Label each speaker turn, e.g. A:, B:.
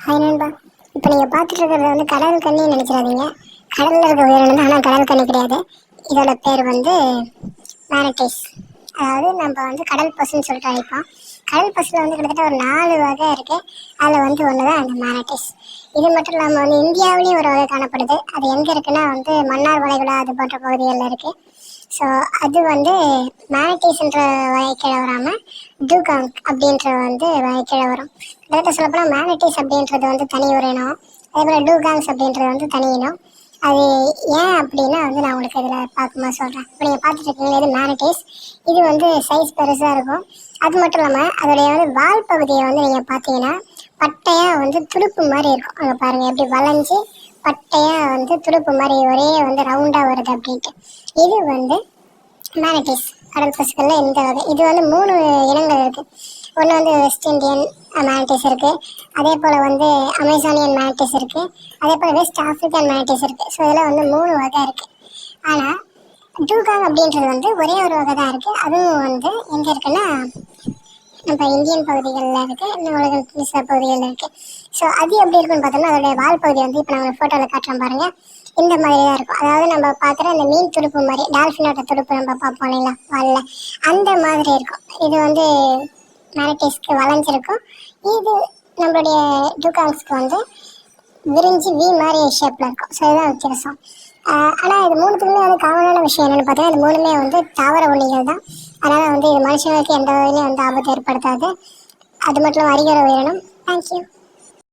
A: Hi நண்பா. இப்போ நீங்கள் பார்த்துட்டு இருக்கிறது வந்து கடல் கண்ணின்னு நினைச்சிடாதீங்க. கடலில் இருக்க உயிரினம் தான், ஆனால் கடல் கண்ணி கிடையாது. இதோட பேர் வந்து மேனட்டிஸ். அதாவது நம்ம வந்து கடல் பசுன்னு சொல்லிட்டு அழைப்போம். கடல் பசுல வந்து கிட்டத்தட்ட ஒரு 4 வகை இருக்குது. அதில் வந்து ஒன்று தான் அந்த மேனட்டிஸ். இது மட்டும் இல்லாமல் வந்து இந்தியாவிலேயும் ஒரு வகை காணப்படுது. அது எங்கே இருக்குன்னா வந்து மன்னார் வளைகுடா அது போன்ற பகுதிகளில் இருக்குது. ஸோ அது வந்து மேனட்டிஸ்ன்ற வகை கீழே வராமல் டூகாங் அப்படின்ற வந்து வகை கீழே வரும். கிட்டத்தட்ட சொல்லப்போனால் மேனட்டிஸ் அப்படின்றது வந்து தனி ஒரு இனம், அதே போல் டூகாங்ஸ் அப்படின்றது வந்து தனி இனம். அது ஏன் அப்படின்னா வந்து நான் உங்களுக்கு இதில் பார்க்கும்போது சொல்கிறேன். இப்போ நீங்கள் பார்த்துட்டு இருக்கீங்களா, இது மேனட்டிஸ். இது வந்து சைஸ் பெருசாக இருக்கும். அது மட்டும் இல்லாமல் அதோடைய வந்து வால் பகுதியை வந்து நீங்கள் பார்த்தீங்கன்னா பட்டையாக வந்து துடுப்பு மாதிரி இருக்கும். அங்கே பாருங்கள் எப்படி வளைஞ்சி பட்டையாக வந்து துடுப்பு மாதிரி ஒரே வந்து ரவுண்டாக வருது அப்படின்ட்டு. இது வந்து மேனட்டிஸ். கடல் பசுக்களில் இந்த வகை. இது வந்து 3 இனங்கள் இருக்குது. ஒன்று வந்து வெஸ்ட் இண்டியன் மேனட்டிஸ் இருக்குது, அதே போல் வந்து அமேசானியன் மேனட்டிஸ் இருக்குது, அதே போல் வெஸ்ட் ஆஃப்ரிக்கன் மேனட்டிஸ் இருக்குது. ஸோ இதில் வந்து 3 வகை இருக்குது. ஆனால் டூகாங் அப்படின்றது வந்து ஒரே ஒரு வகை தான் இருக்குது. அதுவும் வந்து எங்கே இருக்குன்னா நம்ம இந்தியன் பகுதிகளில் இருக்குது, இன்னும் உலகம் சில பகுதிகளில் இருக்குது. ஸோ அது எப்படி இருக்குன்னு பார்த்தோம்னா அதோடைய வால் பகுதி வந்து இப்போ நான் ஃபோட்டோவில் காட்டுறோம் பாருங்கள், இந்த மாதிரி தான் இருக்கும். அதாவது நம்ம பார்க்குற அந்த மீன் துடுப்பு மாதிரி, டால்ஃபினோட துடுப்பு நம்ம பார்ப்போம் இல்லைங்களா வாலில், அந்த மாதிரி இருக்கும். இது வந்து மேனட்டிஸ்க்கு வளைஞ்சிருக்கும். இது நம்மளுடைய டூகாங்ஸ்க்கு வந்து விரிஞ்சு வி மாதிரி ஷேப்பில் இருக்கும். ஸோ இதுதான் வித்தியாசம். ஆனால் இது 3த்துக்குமே வந்து காமனான விஷயம் என்னென்னு பார்த்தீங்கன்னா இது 3மே வந்து தாவர உண்ணிகள் தான். அதனால் வந்து இது மனுஷங்களுக்கு எந்த வகையிலையும் வந்து ஆபத்து ஏற்படுத்தாது. அது மட்டும் இல்லாமல் அறிகிற உயிரினம். தேங்க்யூ.